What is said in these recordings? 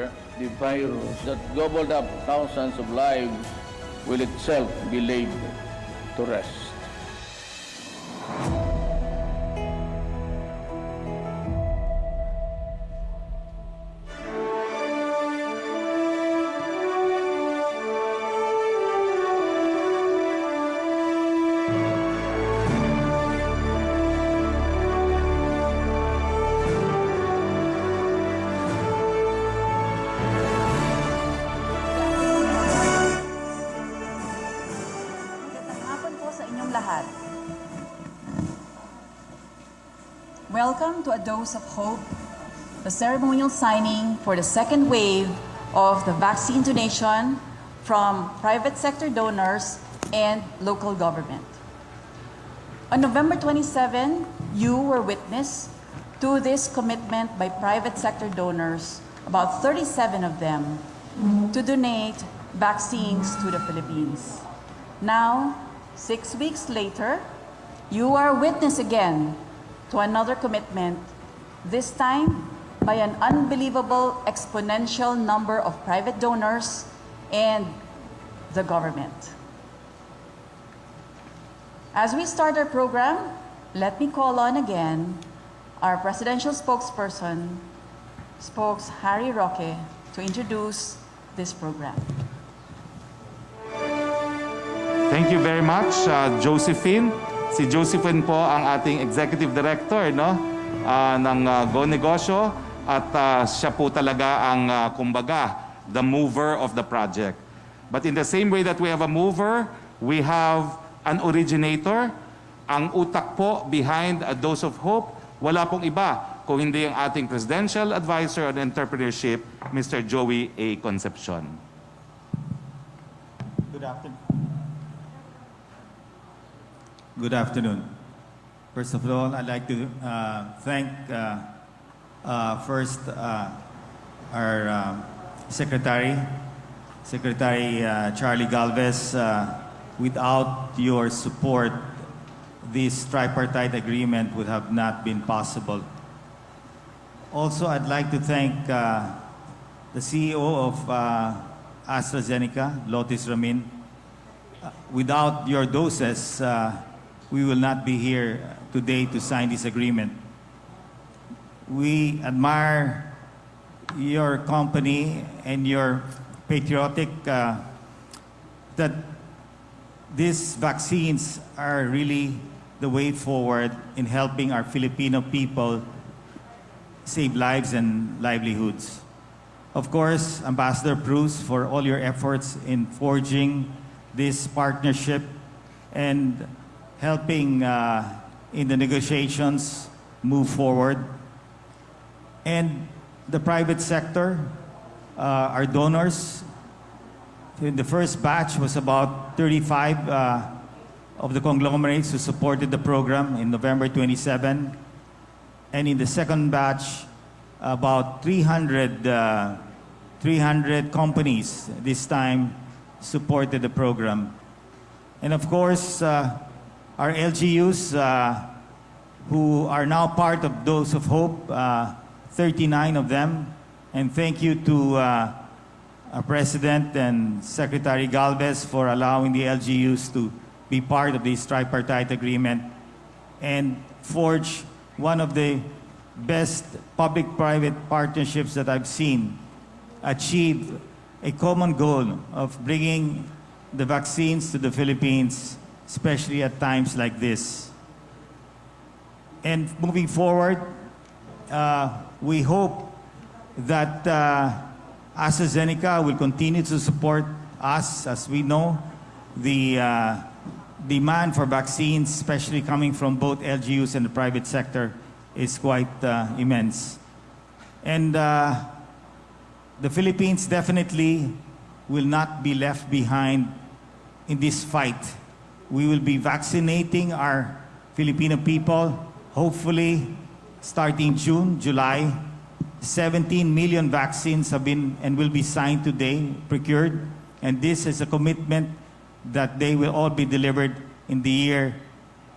where the virus that gobbled up thousands of lives will itself be laid to rest. Welcome to A Dose of Hope, the ceremonial signing for the second wave of the vaccine donation from private sector donors and local government. On November 27, you were witness to this commitment by private sector donors, about 37 of them, to donate vaccines to the Philippines. Now, 6 weeks later, you are witness again to another commitment, this time by an unbelievable exponential number of private donors and the government. As we start our program, let me call on again our presidential spokesperson, Spokes Harry Roque, to introduce this program. Thank you very much, Josephine. Si Josephine po ang ating Executive Director ng Go Negosyo at siya po talaga ang kumbaga, the mover of the project. But in the same way that we have a mover, we have an originator. Ang utak po behind A Dose of Hope, wala pong iba kung hindi ang ating Presidential Advisor on Entrepreneurship, Mr. Joey A. Concepcion. Good afternoon. Good afternoon. First of all, I'd like to thank first our Secretary Charlie Galvez. Without your support, this tripartite agreement would have not been possible. Also, I'd like to thank the CEO of AstraZeneca, Lotis Ramin. Without your doses, we will not be here today to sign this agreement. We admire your company and your patriotic that these vaccines are really the way forward in helping our Filipino people save lives and livelihoods. Of course, Ambassador Bruce, for all your efforts in forging this partnership and helping in the negotiations move forward. And the private sector, our donors, in the first batch was about 35 of the conglomerates who supported the program in November 27. And in the second batch, about 300 companies this time supported the program. And of course, our LGUs who are now part of Dose of Hope, 39 of them. And thank you to our President and Secretary Galvez for allowing the LGUs to be part of this tripartite agreement and forge one of the best public-private partnerships that I've seen achieve a common goal of bringing the vaccines to the Philippines, especially at times like this. And moving forward, we hope that AstraZeneca will continue to support us. As we know, the demand for vaccines, especially coming from both LGUs and the private sector, is quite immense. And the Philippines definitely will not be left behind in this fight. We will be vaccinating our Filipino people, hopefully starting June, July. 17 million vaccines have been and will be signed today, procured. And this is a commitment that they will all be delivered in the year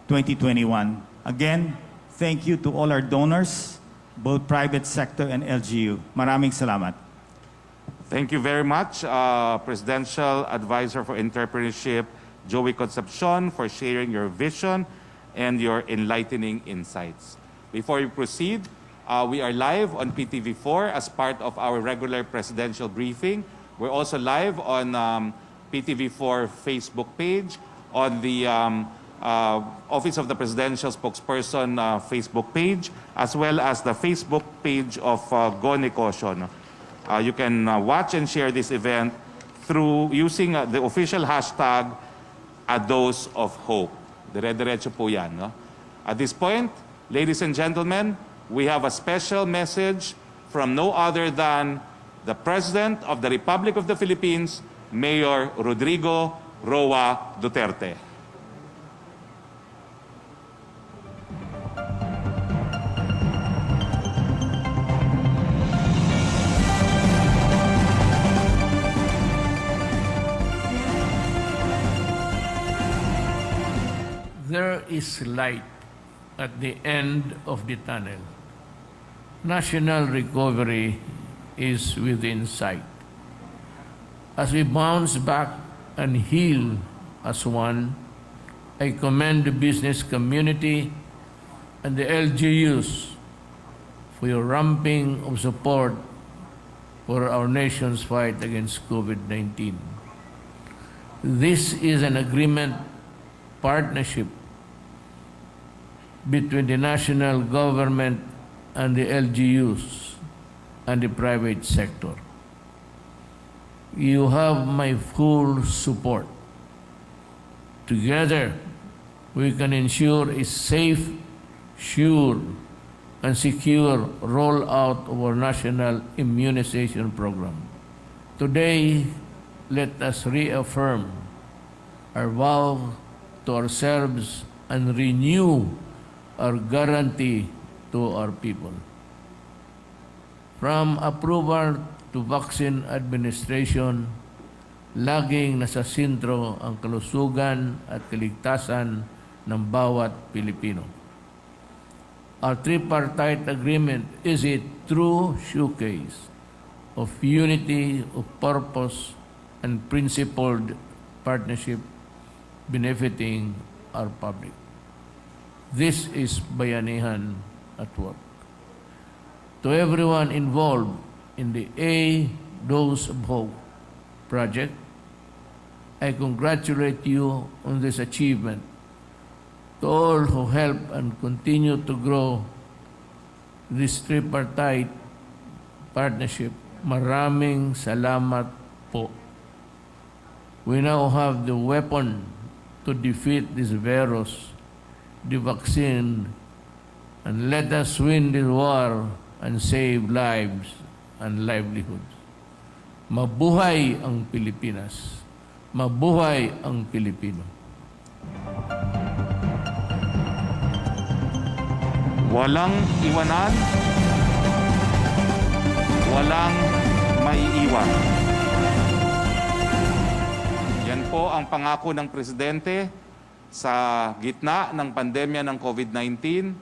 2021. Again, thank you to all our donors, both private sector and LGU. Maraming salamat. Thank you very much, Presidential Advisor for Entrepreneurship, Joey Concepcion, for sharing your vision and your enlightening insights. Before we proceed, we are live on PTV4 as part of our regular presidential briefing. We're also live on PTV4 Facebook page, on the Office of the Presidential Spokesperson Facebook page, as well as the Facebook page of Go Negosyo. You can watch and share this event through using the official hashtag, A Dose of Hope. Dire-diretso po yan. No? At this point, ladies and gentlemen, we have a special message from no other than the President of the Republic of the Philippines, Mayor Rodrigo Roa Duterte. There is light at the end of the tunnel. National recovery is within sight. As we bounce back and heal as one, I commend the business community and the LGUs for your ramping of support for our nation's fight against COVID-19. This is an agreement, partnership between the national government and the LGUs and the private sector. You have my full support. Together, we can ensure a safe, sure, and secure rollout of our national immunization program. Today, let us reaffirm our vow to ourselves and renew our guarantee to our people. From approval to vaccine administration, laging nasa sentro ang kalusugan at kaligtasan ng bawat Pilipino. Our tripartite agreement is a true showcase of unity of purpose and principled partnership benefiting our public. This is bayanihan at work. To everyone involved in the A Dose of Hope project, I congratulate you on this achievement. To all who help and continue to grow this tripartite partnership, maraming salamat po. We now have the weapon to defeat this virus, the vaccine, and let us win this war and save lives and livelihoods. Mabuhay ang Pilipinas. Mabuhay ang Pilipino. Walang iwanan, walang maiiwan. Yan po ang pangako ng Presidente sa gitna ng pandemya ng COVID-19.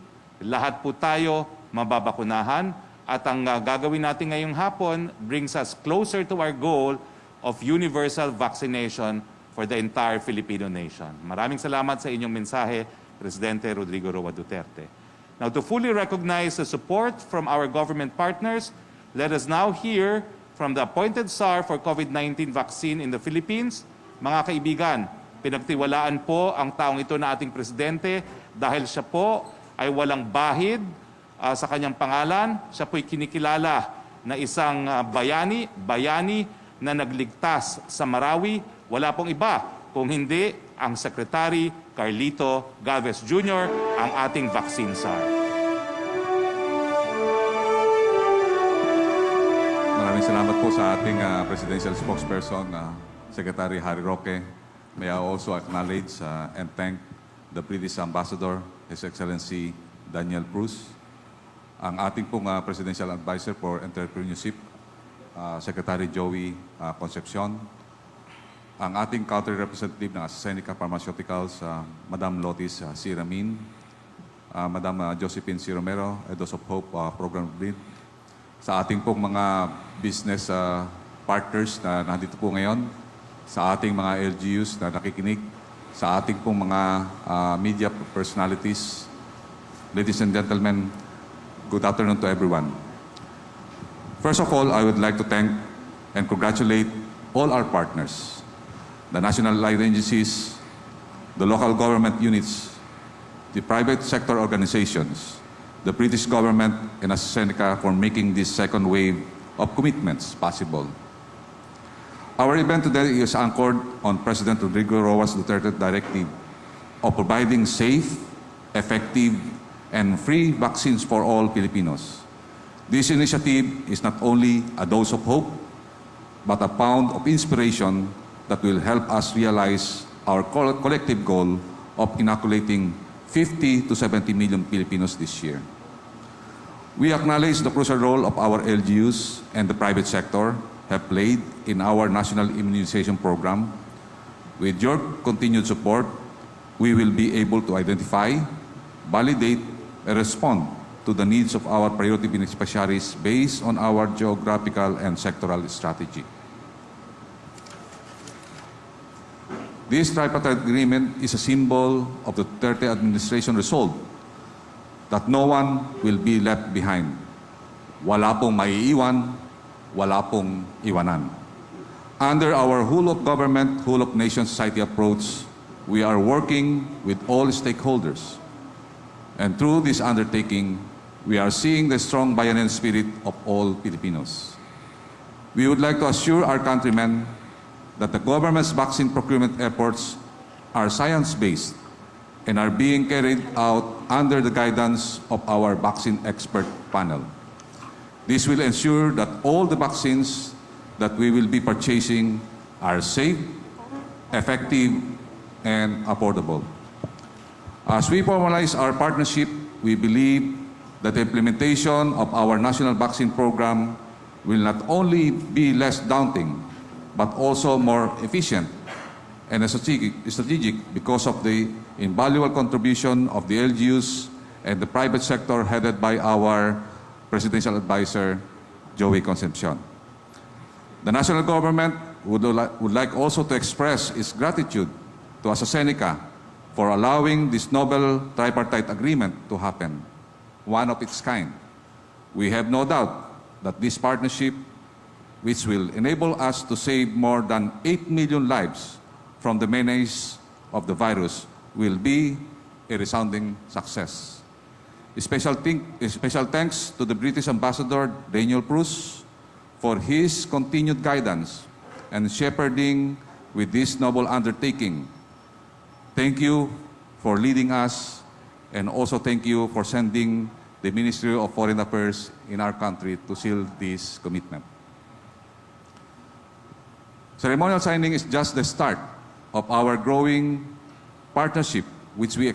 Lahat po tayo mababakunahan at ang gagawin natin ngayong hapon brings us closer to our goal of universal vaccination for the entire Filipino nation. Maraming salamat sa inyong mensahe, Presidente Rodrigo Roa Duterte. Now, to fully recognize the support from our government partners, let us now hear from the appointed SAR for COVID-19 vaccine in the Philippines. Mga kaibigan, pinagtiwalaan po ang taong ito na ating Presidente dahil siya po ay walang bahid sa kanyang pangalan. Siya po'y kinikilala na isang bayani na nagligtas sa Marawi. Wala pong iba kung hindi ang Secretary Carlito Galvez Jr., ang ating vaccine SAR. Maraming salamat po sa ating Presidential Spokesperson, Secretary Harry Roque. May I also acknowledge and thank the British Ambassador, His Excellency Daniel Bruce, ang ating pong Presidential Advisor for Entrepreneurship, Secretary Joey Concepcion, ang ating country representative ng AstraZeneca Pharmaceuticals, Madam Lotis C. Ramin, Madam Josephine C. Romero, Dose of Hope Program Lead, sa ating pong mga business partners na nandito po ngayon, sa ating mga LGUs na nakikinig, sa ating pong mga media personalities. Ladies and gentlemen, good afternoon to everyone. First of all, I would like to thank and congratulate all our partners, the national light agencies, the local government units, the private sector organizations, the British government, and AstraZeneca for making this second wave of commitments possible. Our event today is anchored on President Rodrigo Roa's Duterte directive of providing safe, effective, and free vaccines for all Filipinos. This initiative is not only a dose of hope, but a pound of inspiration that will help us realize our collective goal of inoculating 50 to 70 million Filipinos this year. We acknowledge the crucial role of our LGUs and the private sector have played in our national immunization program. With your continued support, we will be able to identify, validate, and respond to the needs of our priority beneficiaries based on our geographical and sectoral strategy. This tripartite agreement is a symbol of the Duterte administration resolve that no one will be left behind. Wala pong maiiwan, wala pong iwanan. Under our whole of government, whole of nation society approach, we are working with all stakeholders. And through this undertaking, we are seeing the strong bayanan spirit of all Filipinos. We would like to assure our countrymen that the government's vaccine procurement efforts are science-based and are being carried out under the guidance of our vaccine expert panel. This will ensure that all the vaccines that we will be purchasing are safe, effective, and affordable. As we formalize our partnership, we believe that the implementation of our national vaccine program will not only be less daunting, but also more efficient and strategic because of the invaluable contribution of the LGUs and the private sector headed by our Presidential Advisor, Joey Concepcion. The national government would like also to express its gratitude to AstraZeneca for allowing this novel tripartite agreement to happen, one of its kind. We have no doubt that this partnership, which will enable us to save more than 8 million lives from the menace of the virus, will be a resounding success. Special thanks to the British Ambassador, Daniel Bruce, for his continued guidance and shepherding with this noble undertaking. Thank you for leading us, and also thank you for sending the Ministry of Foreign Affairs in our country to seal this commitment. Ceremonial signing is just the start of our growing partnership, which we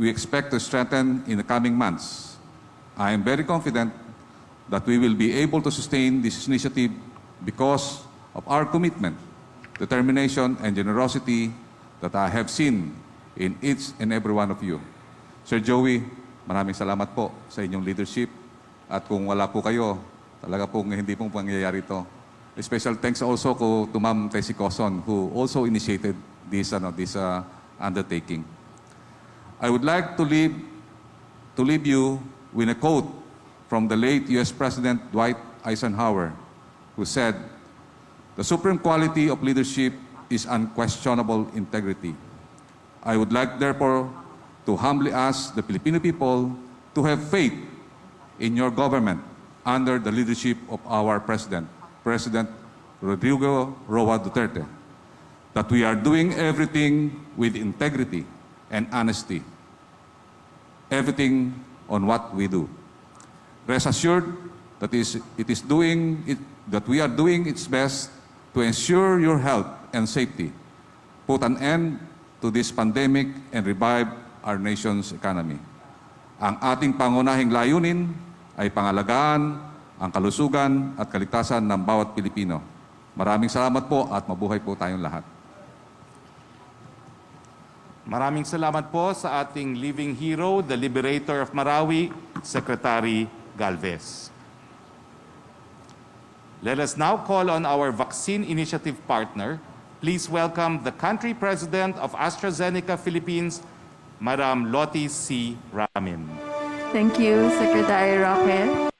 expect to strengthen in the coming months. I am very confident that we will be able to sustain this initiative because of our commitment, determination, and generosity that I have seen in each and every one of you. Sir Joey, maraming salamat po sa inyong leadership. At kung wala po kayo, talaga pong hindi pong pangyayari ito. Special thanks also to Ma'am Tessie Coson, who also initiated this undertaking. I would like to leave you with a quote from the late U.S. President Dwight Eisenhower, who said, "The supreme quality of leadership is unquestionable integrity." I would like, therefore, to humbly ask the Filipino people to have faith in your government under the leadership of our President, President Rodrigo Roa Duterte, that we are doing everything with integrity and honesty, everything on what we do. Rest assured that we are doing its best to ensure your health and safety, put an end to this pandemic, and revive our nation's economy. Ang ating pangunahing layunin ay pangalagaan ang kalusugan at kaligtasan ng bawat Pilipino. Maraming salamat po at mabuhay po tayong lahat. Maraming salamat po sa ating living hero, the Liberator of Marawi, Secretary Galvez. Let us now call on our vaccine initiative partner. Please welcome the country president of AstraZeneca Philippines, Madam Lottie C. Ramin. Thank you, Secretary Roque.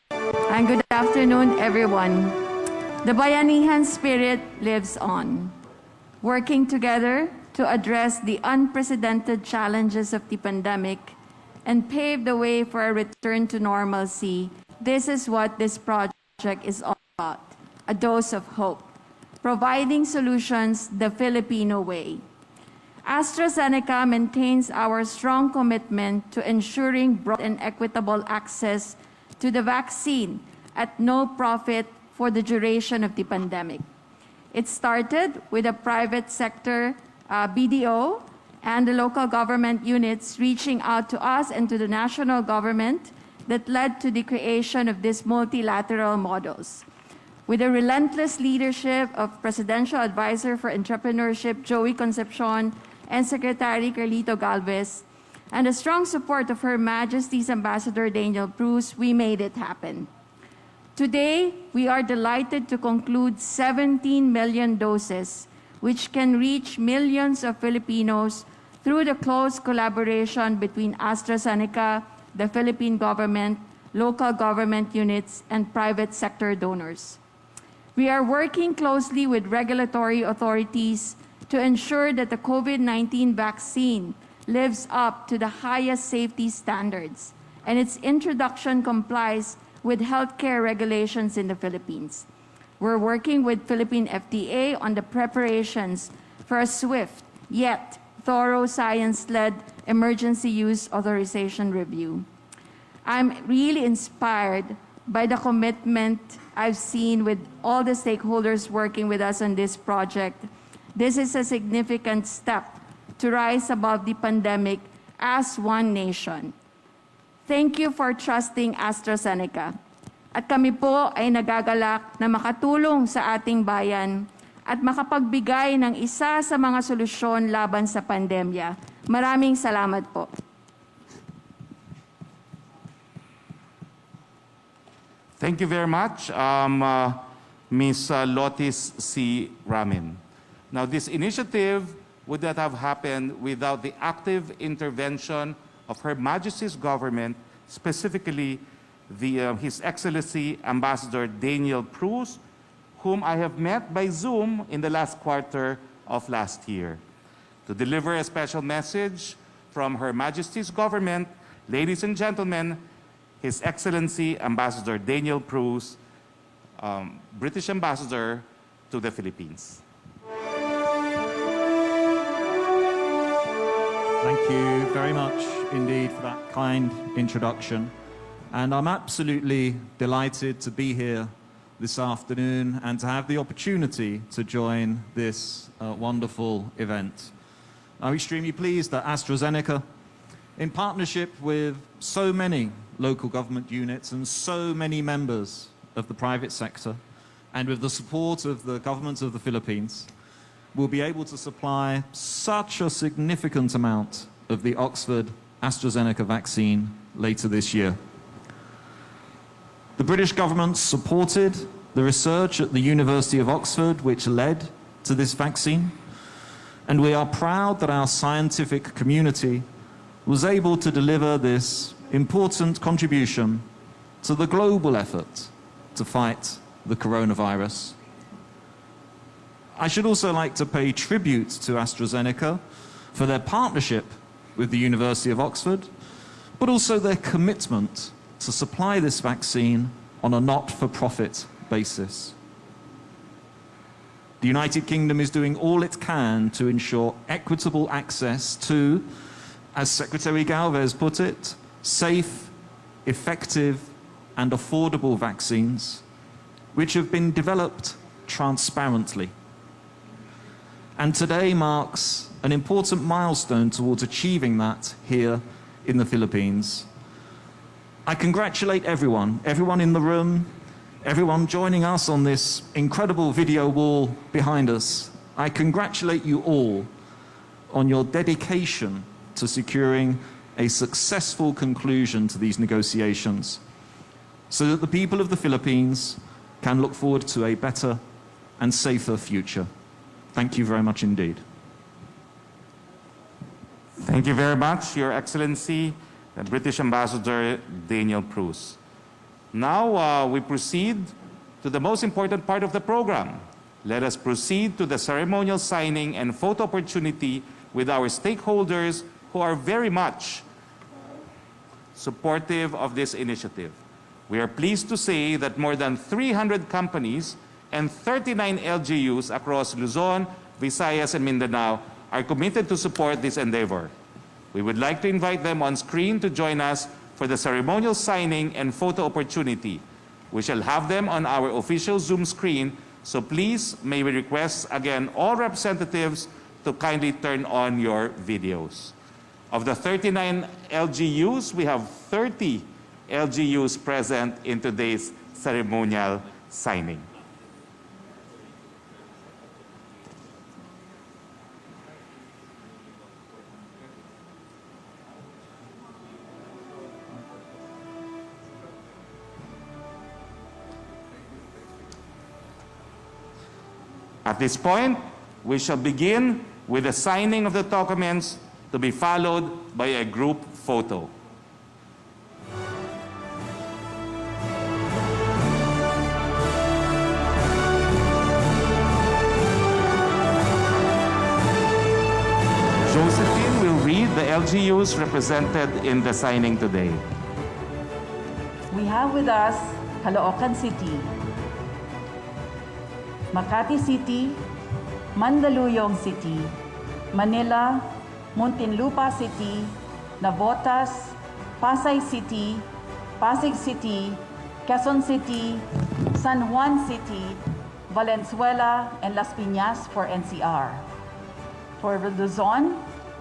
And good afternoon, everyone. The Bayanihan spirit lives on. Working together to address the unprecedented challenges of the pandemic and pave the way for a return to normalcy, this is what this project is all about, a dose of hope, providing solutions the Filipino way. AstraZeneca maintains our strong commitment to ensuring broad and equitable access to the vaccine at no profit for the duration of the pandemic. It started with a private sector BDO and the local government units reaching out to us and to the national government that led to the creation of these multilateral models. With the relentless leadership of Presidential Advisor for Entrepreneurship, Joey Concepcion, and Secretary Carlito Galvez, and the strong support of Her Majesty's Ambassador Daniel Cruz, we made it happen. Today, we are delighted to conclude 17 million doses, which can reach millions of Filipinos through the close collaboration between AstraZeneca, the Philippine government, local government units, and private sector donors. We are working closely with regulatory authorities to ensure that the COVID-19 vaccine lives up to the highest safety standards and its introduction complies with healthcare regulations in the Philippines. We're working with Philippine FDA on the preparations for a swift yet thorough science-led emergency use authorization review. I'm really inspired by the commitment I've seen with all the stakeholders working with us on this project. This is a significant step to rise above the pandemic as one nation. Thank you for trusting AstraZeneca. At kami po ay nagagalak na makatulong sa ating bayan at makapagbigay ng isa sa mga solusyon laban sa pandemya. Maraming salamat po. Thank you very much, Ms. Lotis C. Ramin. Now, this initiative would not have happened without the active intervention of Her Majesty's government, specifically His Excellency Ambassador Daniel Cruz, whom I have met by Zoom in the last quarter of last year. To deliver a special message from Her Majesty's government, ladies and gentlemen, His Excellency Ambassador Daniel Cruz, British Ambassador to the Philippines. Thank you very much indeed for that kind introduction. And I'm absolutely delighted to be here this afternoon and to have the opportunity to join this wonderful event. I'm extremely pleased that AstraZeneca, in partnership with so many local government units and so many members of the private sector, and with the support of the government of the Philippines, will be able to supply such a significant amount of the Oxford AstraZeneca vaccine later this year. The British government supported the research at the University of Oxford, which led to this vaccine, and we are proud that our scientific community was able to deliver this important contribution to the global effort to fight the coronavirus. I should also like to pay tribute to AstraZeneca for their partnership with the University of Oxford, but also their commitment to supply this vaccine on a not-for-profit basis. The United Kingdom is doing all it can to ensure equitable access to, as Secretary Galvez put it, safe, effective, and affordable vaccines, which have been developed transparently. And today marks an important milestone towards achieving that here in the Philippines. I congratulate everyone in the room, everyone joining us on this incredible video wall behind us. I congratulate you all on your dedication to securing a successful conclusion to these negotiations, so that the people of the Philippines can look forward to a better and safer future. Thank you very much indeed. Thank you very much, Your Excellency, the British Ambassador Daniel Bruce. Now we proceed to the most important part of the program. Let us proceed to the ceremonial signing and photo opportunity with our stakeholders who are very much supportive of this initiative. We are pleased to say that more than 300 companies and 39 LGUs across Luzon, Visayas, and Mindanao are committed to support this endeavor. We would like to invite them on screen to join us for the ceremonial signing and photo opportunity. We shall have them on our official Zoom screen, so please may we request again all representatives to kindly turn on your videos. Of the 39 LGUs, we have 30 LGUs present in today's ceremonial signing. At this point, we shall begin with the signing of the documents to be followed by a group photo. Josephine will read the LGUs represented in the signing today. We have with us Caloocan City, Makati City, Mandaluyong City, Manila, Muntinlupa City, Navotas, Pasay City, Pasig City, Quezon City, San Juan City, Valenzuela, and Las Piñas for NCR. For Luzon,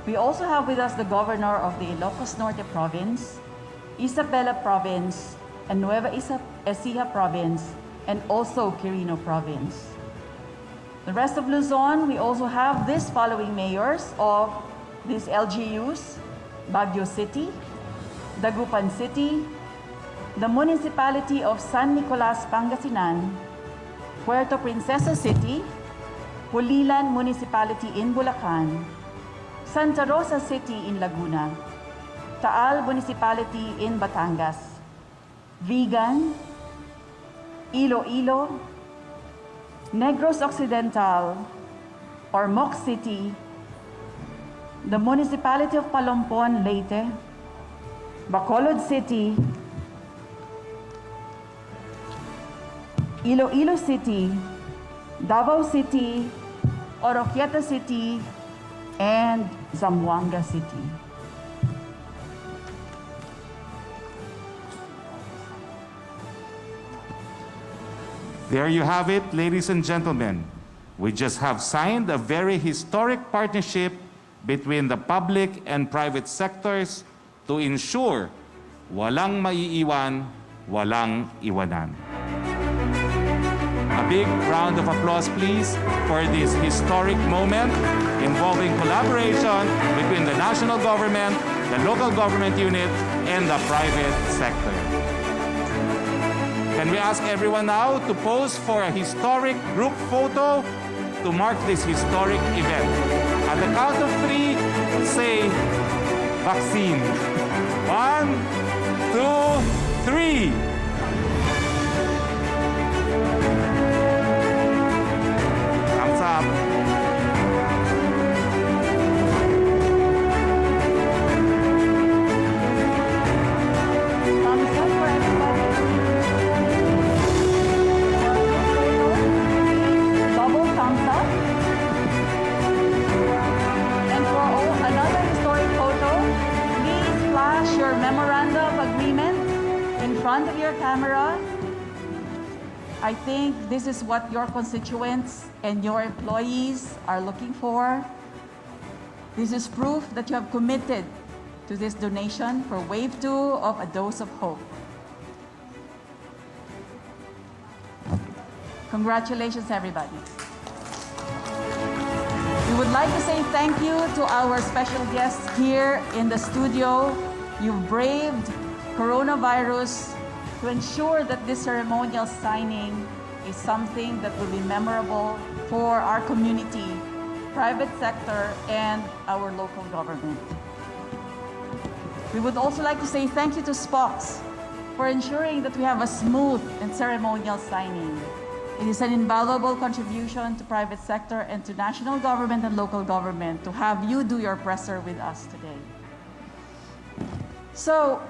we also have with us the Governor of the Ilocos Norte Province, Isabela Province, and Nueva Ecija Province, and also Quirino Province. The rest of Luzon, we also have these following mayors of these LGUs: Baguio City, Dagupan City, the Municipality of San Nicolas, Pangasinan, Puerto Princesa City, Pulilan Municipality in Bulacan, Santa Rosa City in Laguna, Taal Municipality in Batangas, Vigan, Iloilo, Negros Occidental, or Moc City, the Municipality of Palompon, Leyte, Bacolod City, Iloilo City, Davao City, Oroquieta City, and Zamboanga City. There you have it, ladies and gentlemen. We just have signed a very historic partnership between the public and private sectors to ensure walang maiiwan, walang iwanan. A big round of applause, please, for this historic moment involving collaboration between the national government, the local government unit, and the private sector. Can we ask everyone now to pose for a historic group photo to mark this historic event? At the count of 3, say vaccine. 1, 2, 3. Thumbs up. Thumbs up for everybody. Double thumbs up. And for another historic photo, please flash your memorandum of agreement in front of your camera. I think this is what your constituents and your employees are looking for. This is proof that you have committed to this donation for Wave 2 of A Dose of Hope. Congratulations, everybody. We would like to say thank you to our special guests here in the studio. You've braved coronavirus to ensure that this ceremonial signing is something that will be memorable for our community, private sector, and our local government. We would also like to say thank you to SPOCS for ensuring that we have a smooth and ceremonial signing. It is an invaluable contribution to private sector and to national government and local government to have you do your presser with us today. So,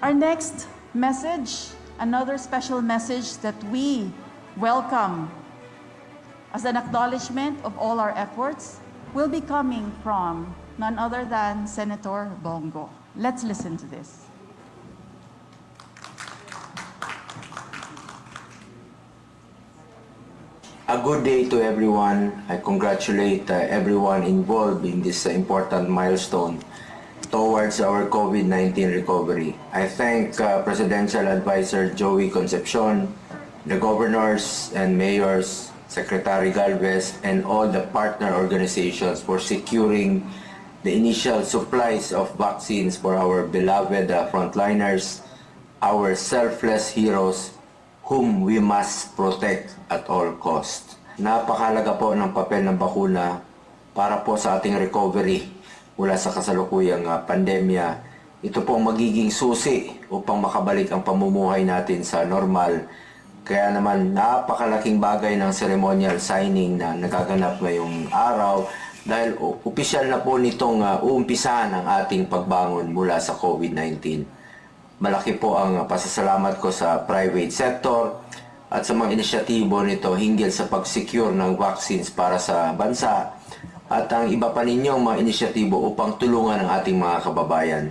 our next message, another special message that we welcome as an acknowledgement of all our efforts, will be coming from none other than Senator Bongo. Let's listen to this. A good day to everyone. I congratulate everyone involved in this important milestone towards our COVID-19 recovery. I thank Presidential Advisor Joey Concepcion, the governors and mayors, Secretary Galvez, and all the partner organizations for securing the initial supplies of vaccines for our beloved frontliners, our selfless heroes, whom we must protect at all costs. Napakahalaga po ng papel ng bakuna para po sa ating recovery mula sa kasalukuyang pandemya. Ito po ang magiging susi upang makabalik ang pamumuhay natin sa normal. Kaya naman napakalaking bagay ng ceremonial signing na nagaganap ngayong araw dahil opisyal na po nitong uumpisahan ang ating pagbangon mula sa COVID-19. Malaki po ang pasasalamat ko sa private sector at sa mga inisyatibo nito hinggil sa pag-secure ng vaccines para sa bansa at ang iba pa ninyong mga inisyatibo upang tulungan ang ating mga kababayan.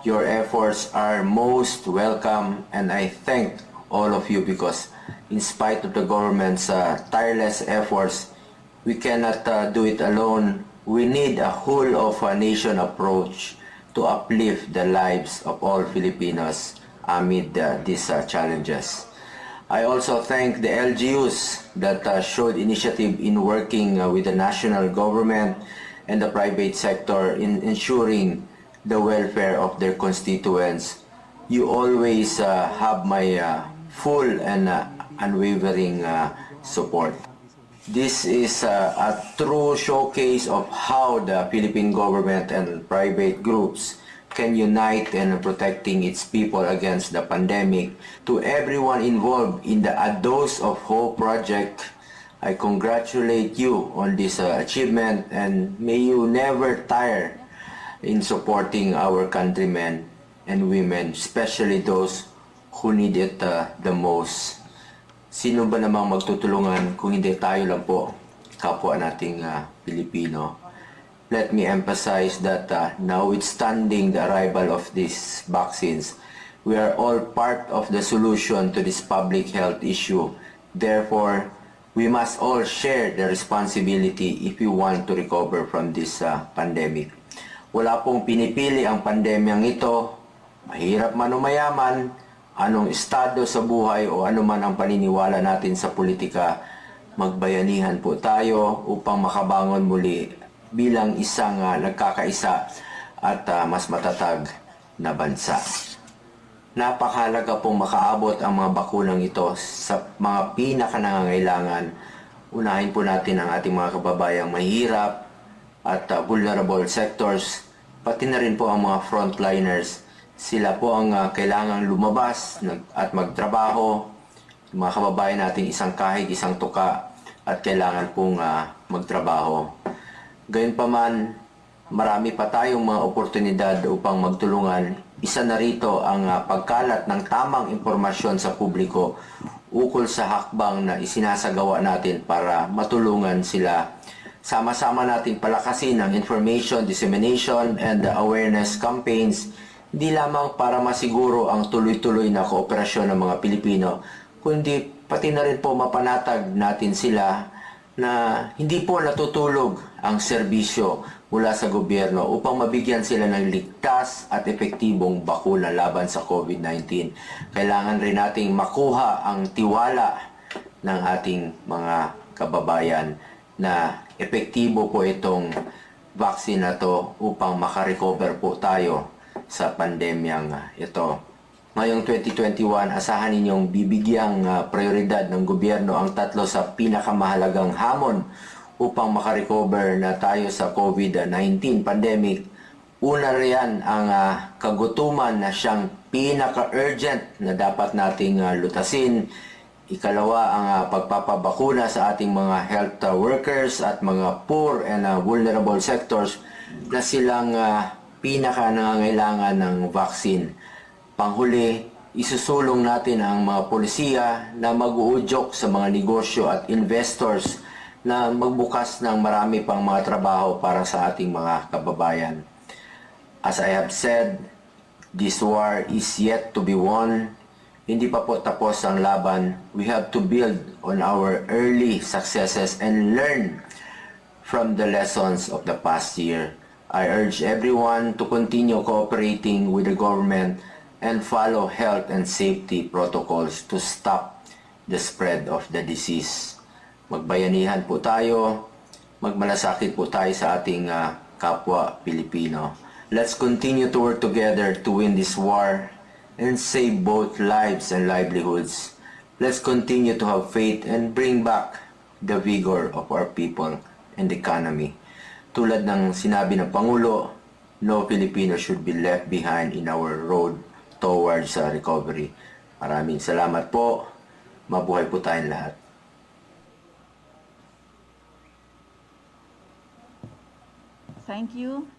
Your efforts are most welcome and I thank all of you because in spite of the government's tireless efforts, we cannot do it alone. We need a whole of a nation approach to uplift the lives of all Filipinos amid these challenges. I also thank the LGUs that showed initiative in working with the national government and the private sector in ensuring the welfare of their constituents. You always have my full and unwavering support. This is a true showcase of how the Philippine government and private groups can unite in protecting its people against the pandemic. To everyone involved in the A Dose of Hope project, I congratulate you on this achievement and may you never tire in supporting our countrymen and women, especially those who need it the most. Sino ba namang magtutulungan kung hindi tayo lang po, kapwa nating Pilipino? Let me emphasize that notwithstanding the arrival of these vaccines, we are all part of the solution to this public health issue. Therefore, we must all share the responsibility if we want to recover from this pandemic. Wala pong pinipili ang pandemyang ito, mahirap man o mayaman, anong estado sa buhay o anuman ang paniniwala natin sa politika, magbayanihan po tayo upang makabangon muli bilang isang nagkakaisa at mas matatag na bansa. Napakahalaga pong makaabot ang mga bakunang ito sa mga pinakanangangailangan. Unahin po natin ang ating mga kababayang mahirap at vulnerable sectors, pati na rin po ang mga frontliners. Sila po ang kailangang lumabas at magtrabaho. Mga kababayan natin isang kahig, isang tuka at kailangan pong magtrabaho. Gayunpaman, marami pa tayong mga oportunidad upang magtulungan. Isa na rito ang pagkalat ng tamang impormasyon sa publiko ukol sa hakbang na isinasagawa natin para matulungan sila. Sama-sama natin palakasin ang information, dissemination, and awareness campaigns, hindi lamang para masiguro ang tuloy-tuloy na kooperasyon ng mga Pilipino, kundi pati na rin po mapanatag natin sila na hindi po natutulog ang serbisyo mula sa gobyerno upang mabigyan sila ng ligtas at epektibong bakuna laban sa COVID-19. Kailangan rin nating makuha ang tiwala ng ating mga kababayan na epektibo po itong vaccine na to upang makarecover po tayo sa pandemyang ito. Ngayong 2021, asahan ninyong bibigyang prioridad ng gobyerno ang tatlo sa pinakamahalagang hamon upang makarecover na tayo sa COVID-19 pandemic. Una riyan ang kagutuman na siyang pinaka-urgent na dapat nating lutasin. Ikalawa, ang pagpapabakuna sa ating mga health workers at mga poor and vulnerable sectors na silang pinaka-nangangailangan ng vaccine. Panghuli, isusulong natin ang mga polisiya na mag-uudyok sa mga negosyo at investors na magbukas ng marami pang mga trabaho para sa ating mga kababayan. As I have said, this war is yet to be won. Hindi pa po tapos ang laban. We have to build on our early successes and learn from the lessons of the past year. I urge everyone to continue cooperating with the government and follow health and safety protocols to stop the spread of the disease. Magbayanihan po tayo, magmalasakit po tayo sa ating kapwa Pilipino. Let's continue to work together to win this war and save both lives and livelihoods. Let's continue to have faith and bring back the vigor of our people and the economy. Tulad ng sinabi ng Pangulo, no Filipino should be left behind in our road towards recovery. Maraming salamat po. Mabuhay po tayong lahat. Thank you.